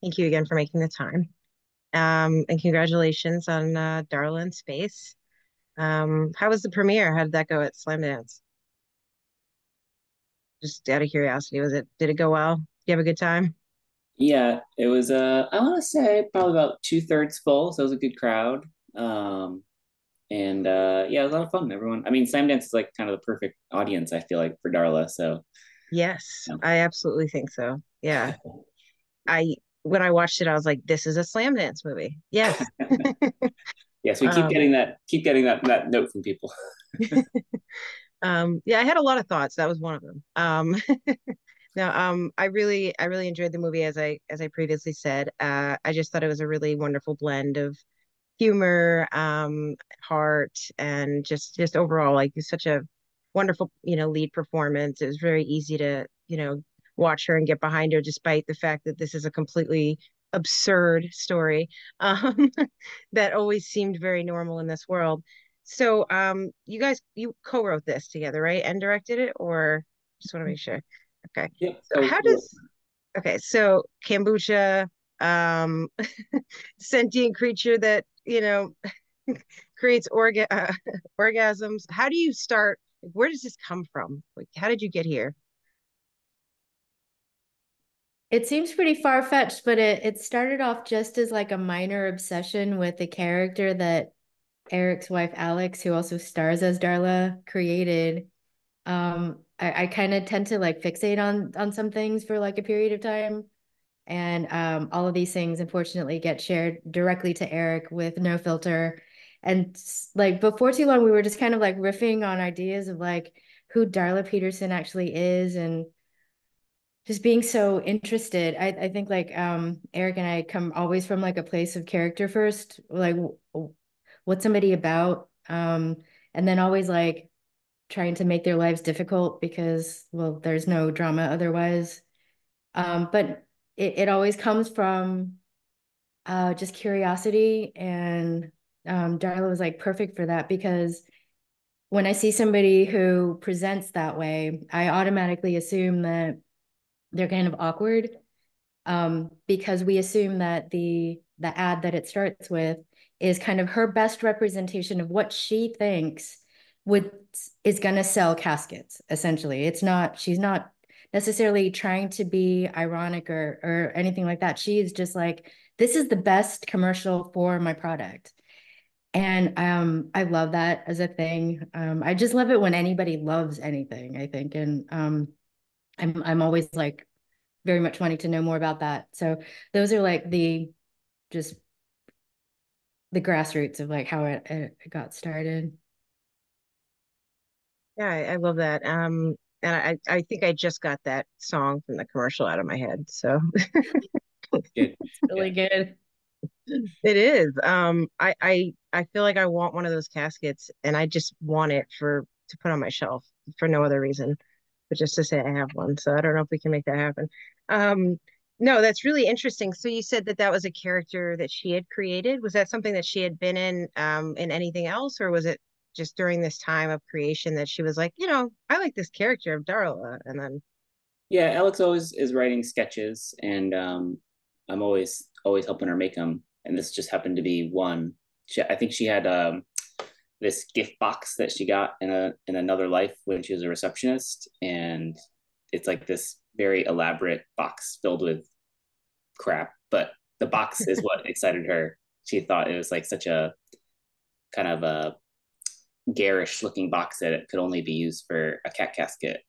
Thank you again for making the time. And congratulations on Darla in Space. How was the premiere? How did that go at Slamdance? Just out of curiosity, did it go well? Did you have a good time? Yeah, it was I want to say probably about two-thirds full, so it was a good crowd. Um and yeah, it was a lot of fun. Everyone, I mean, Slamdance is like kind of the perfect audience, I feel like, for Darla. So, Yes, you I absolutely think so. Yeah. I When I watched it, I was like, this is a Slamdance movie. Yes. yes, we Um, keep getting that note from people. yeah, I had a lot of thoughts. That was one of them. No, I really enjoyed the movie as I previously said. I just thought it was a really wonderful blend of humor, heart, and just overall, like, it's such a wonderful, lead performance. It was very easy to, watch her and get behind her, despite the fact that this is a completely absurd story, um, that always seemed very normal in this world. So, you co-wrote this together, right? And directed it, or just want to make sure. Okay. Yep. So how does Okay, so kombucha, um, sentient creature that, creates orgasms. How do you start? Where does this come from? Like, how did you get here? It seems pretty far-fetched, but it started off just as like a minor obsession with the character that Eric's wife Alex, who also stars as Darla, created. I kind of tend to like fixate on some things for like a period of time. And all of these things unfortunately get shared directly to Eric with no filter. And like before too long, we were just kind of like riffing on ideas of like who Darla Peterson actually is and just being so interested. I think like Eric and I come always from like a place of character first, like what's somebody about, and then always like trying to make their lives difficult because well there's no drama otherwise. But it always comes from just curiosity, and Darla was like perfect for that because when I see somebody who presents that way, I automatically assume that they're kind of awkward, because we assume that the ad that it starts with is kind of her best representation of what she thinks would is going to sell caskets. Essentially, she's not necessarily trying to be ironic or anything like that. She is just like, this is the best commercial for my product. And I love that as a thing. I just love it when anybody loves anything, I think. And I'm always like very much wanting to know more about that. So those are like the just the grassroots of like how it got started. Yeah, I love that. And I think I just got that song from the commercial out of my head. So Good. Really Yeah. good. it is. I feel like I want one of those caskets, and I just want it for to put on my shelf for no other reason, but just to say I have one. So I don't know if we can make that happen. Um, no, that's really interesting. So you said that that was a character that she had created. Was that something that she had been in anything else, or was it just during this time of creation that she was like, I like this character of Darla, and then Yeah, Alex always is writing sketches, and I'm always helping her make them. And this just happened to be one. I think she had this gift box that she got in another life when she was a receptionist, and it's like this very elaborate box filled with crap. But the box is what excited her. She thought it was like such a kind of a garish looking box that it could only be used for a cat casket.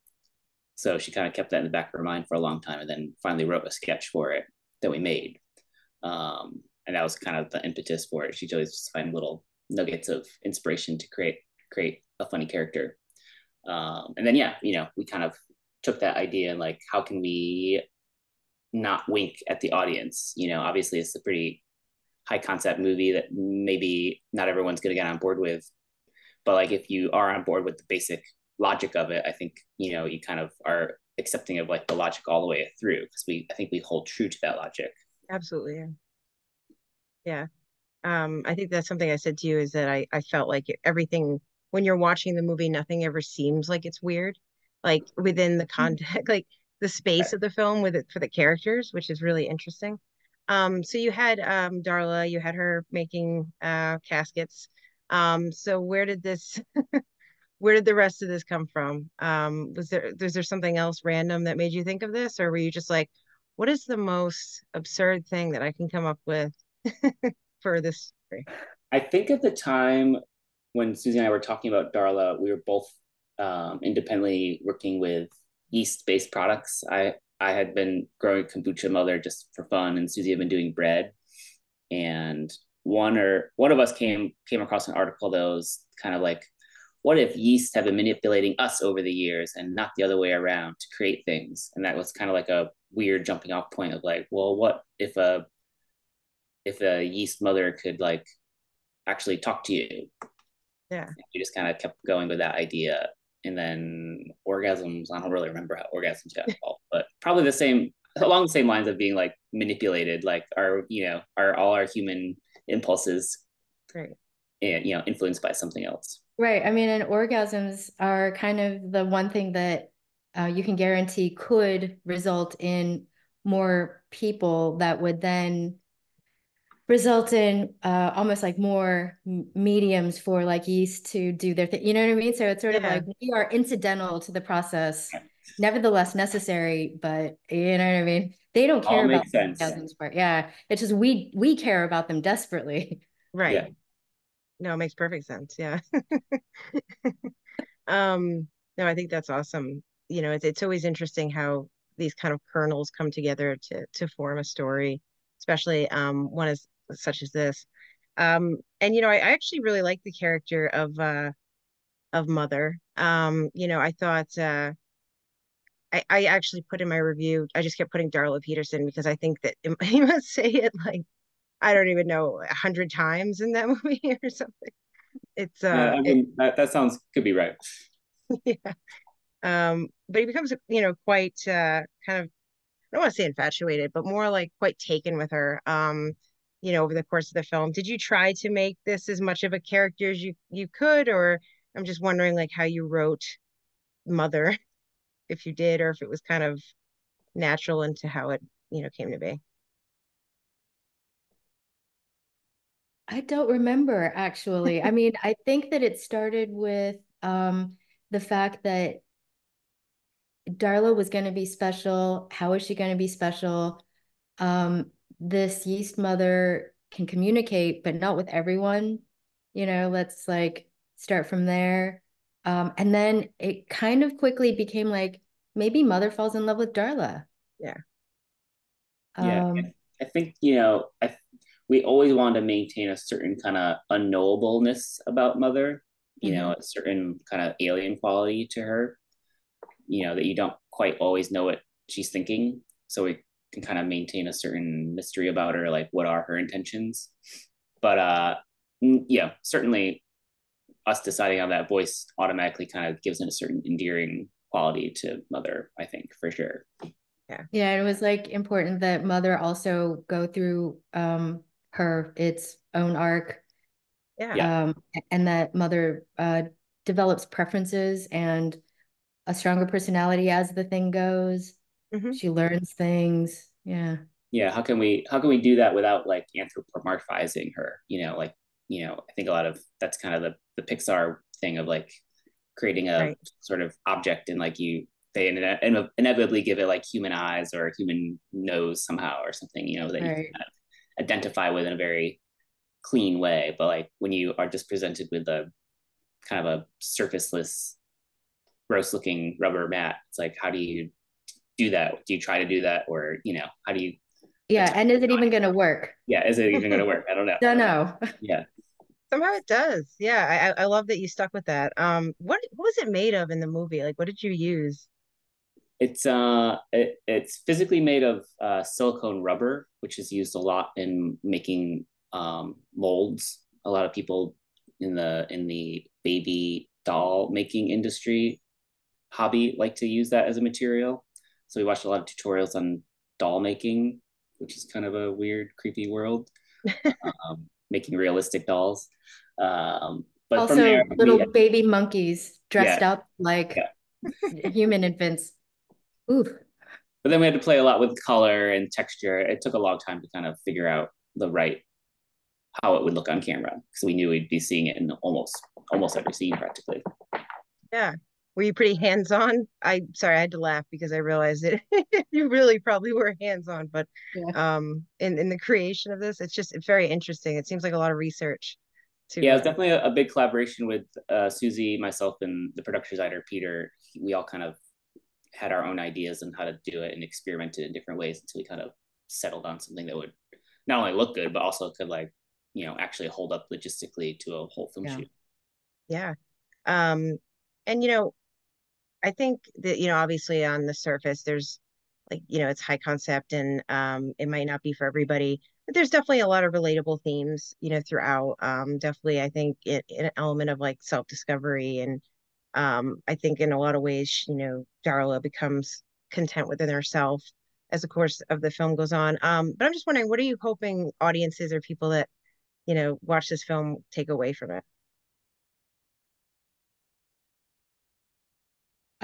So she kind of kept that in the back of her mind for a long time, and then finally wrote a sketch for it that we made. And that was kind of the impetus for it. She always find little nuggets of inspiration to create a funny character. And then yeah, we kind of took that idea and like, how can we not wink at the audience? Obviously it's a pretty high concept movie that maybe not everyone's going to get on board with, but like if you are on board with the basic logic of it, I think you kind of are accepting of like the logic all the way through, because I think we hold true to that logic. absolutely, yeah. Yeah. I think that's something I said to you is that I felt like everything when you're watching the movie, nothing ever seems like it's weird. Like within the context, like the space of the film with it for the characters, which is really interesting. So you had Darla, you had her making caskets. So where did the rest of this come from? Was there something else random that made you think of this, or were you just like, what is the most absurd thing that I can come up with for this story? I think at the time when Susie and I were talking about Darla, we were both independently working with yeast-based products. I had been growing kombucha mother just for fun, and Susie had been doing bread. And one of us came across an article that was kind of like, what if yeast have been manipulating us over the years and not the other way around to create things? And that was kind of like a weird jumping off point of like, well, what if a yeast mother could like actually talk to you? Yeah, We just kind of kept going with that idea. And then orgasms, I don't really remember how orgasms got involved, but probably the same, along the same lines of being like manipulated, like our all our human impulses, great. and influenced by something else. Right. I mean, and orgasms are kind of the one thing that you can guarantee could result in more people that would then result in almost like more mediums for like yeast to do their thing. You know what I mean? So it's sort of Yeah, like we are incidental to the process, nevertheless necessary, but you know what I mean? They don't All care about makes the sense. orgasms part. Yeah. It's just we care about them desperately. right. Yeah. No, it makes perfect sense. Yeah. No, I think that's awesome. It's always interesting how these kind of kernels come together to form a story, especially one as such as this. And I actually really like the character of Mother. I thought I actually put in my review, I just kept putting Darla Peterson because I think that he must say it like I don't even know 100 times in that movie or something. It's I mean that sounds could be right. yeah. But he becomes, quite kind of, I don't want to say infatuated, but more like quite taken with her, over the course of the film. Did you try to make this as much of a character as you could, or I'm just wondering like how you wrote Mother, if you did, or if it was kind of natural into how it, came to be. I don't remember actually. I mean, I think that it started with the fact that Darla was going to be special. How is she going to be special? This yeast mother can communicate, but not with everyone. Let's like start from there. And then it kind of quickly became like maybe mother falls in love with Darla. Yeah. Yeah, Um, I think we always wanted to maintain a certain kind of unknowableness about Mother, mhm. a certain kind of alien quality to her, that you don't quite always know what she's thinking. So we can kind of maintain a certain mystery about her, like what are her intentions. But yeah, certainly us deciding on that voice automatically kind of gives it a certain endearing quality to Mother, I think, for sure. Yeah. Yeah, it was like important that mother also go through her its own arc, Yeah. Yeah, and that mother develops preferences and a stronger personality as the thing goes. Hmm. She learns things. Yeah. yeah. How can we do that without like anthropomorphizing her? Like I think a lot of that's kind of the Pixar thing of like creating a Right. sort of object and like they inevitably give it like human eyes or a human nose somehow or something that you can Right. kind of identify with in a very clean way. But like when you are just presented with a kind of a surfaceless, gross looking rubber mat, it's like how do you do that? Do you try to do that, or how do you Yeah. attempt? And is it even going to work? Yeah, is it even going to work? I don't know. Don't know. Yeah, Somehow it does. Yeah, I love that you stuck with that. What was it made of in the movie? Like, what did you use? it's physically made of silicone rubber, which is used a lot in making molds. A lot of people in the baby doll making industry hobby like to use that as a material. So we watched a lot of tutorials on doll making, which is kind of a weird, creepy world, making realistic dolls. But from there, Also, little baby monkeys yeah, dressed up like yeah, human infants. Ooh. But then we had to play a lot with color and texture. It took a long time to kind of figure out the right how it would look on camera because we knew we'd be seeing it in almost every scene practically. Yeah. Were you pretty hands-on? Sorry, I had to laugh because I realized it you really probably were hands-on, but Yeah. in the creation of this, it's very interesting. It seems like a lot of research Yeah, to it was definitely a big collaboration with Susie, myself, and the production designer Peter. We all kind of had our own ideas on how to do it and experimented in different ways until we kind of settled on something that would not only look good but also could actually hold up logistically to a whole film Yeah. shoot. yeah. Um and I think that, obviously on the surface, there's like, it's high concept and it might not be for everybody, but there's definitely a lot of relatable themes, throughout. Definitely, I think an element of like self-discovery. And I think in a lot of ways, Darla becomes content within herself as the course of the film goes on. But I'm just wondering, what are you hoping audiences or people that, watch this film take away from it?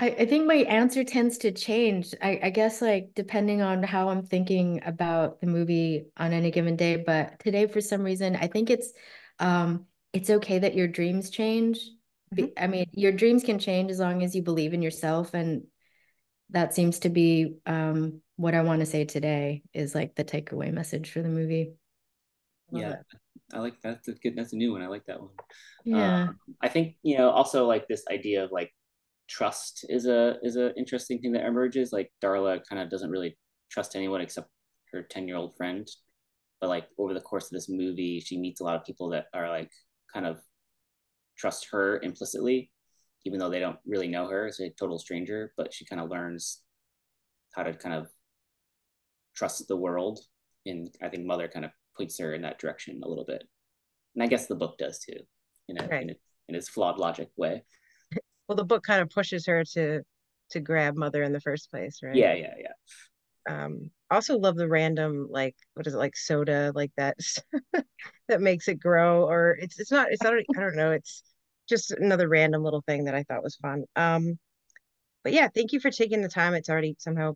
I think my answer tends to change. I guess like depending on how I'm thinking about the movie on any given day. But today, for some reason, I think it's okay that your dreams change. Mhm. I mean, your dreams can change as long as you believe in yourself, and that seems to be what I want to say today is like the takeaway message for the movie. I love Yeah, that. I like that. That's good. That's a new one. I like that one. Yeah. I think also like this idea of like trust is a interesting thing that emerges. Like Darla kind of doesn't really trust anyone except her 10-year-old friend. But like over the course of this movie, she meets a lot of people that are like kind of trust her implicitly, even though they don't really know her as a total stranger. But she kind of learns how to kind of trust the world, and I think Mother kind of points her in that direction a little bit, and I guess the book does too, in a Right. in its flawed logic way. Well, the book kind of pushes her to grab Mother in the first place, right? Yeah, yeah, yeah. Also love the random, like, what is it, like soda like that that makes it grow, or it's not I don't know, it's just another random little thing that I thought was fun. But yeah, thank you for taking the time. It's already somehow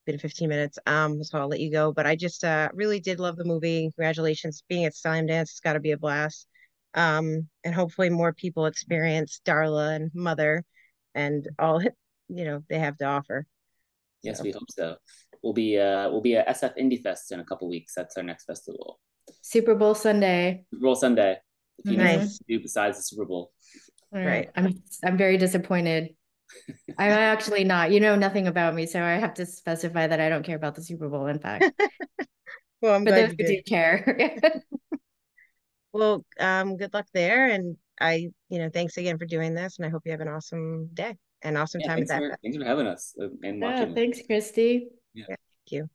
been 15 minutes. So I'll let you go. But I just really did love the movie. Congratulations being at Slamdance. It's got to be a blast. And hopefully more people experience Darla and Mother and all they have to offer. Yes, So we hope so. We'll be at SF Indie Fest in a couple weeks. That's our next festival. Super Bowl Sunday. Super Bowl Sunday. If you know what Hmm. nice. to do besides the Super Bowl. All right. Right. I'm very disappointed. I'm actually not. You know nothing about me, so I have to specify that I don't care about the Super Bowl, in fact. Well, I'm For glad those you who did. do care. Well, good luck there. And thanks again for doing this. And I hope you have an awesome day and awesome Yeah, time at that fest. thanks for having us and Yeah, watching. thanks, Kristy. Yeah. Yeah, thank you.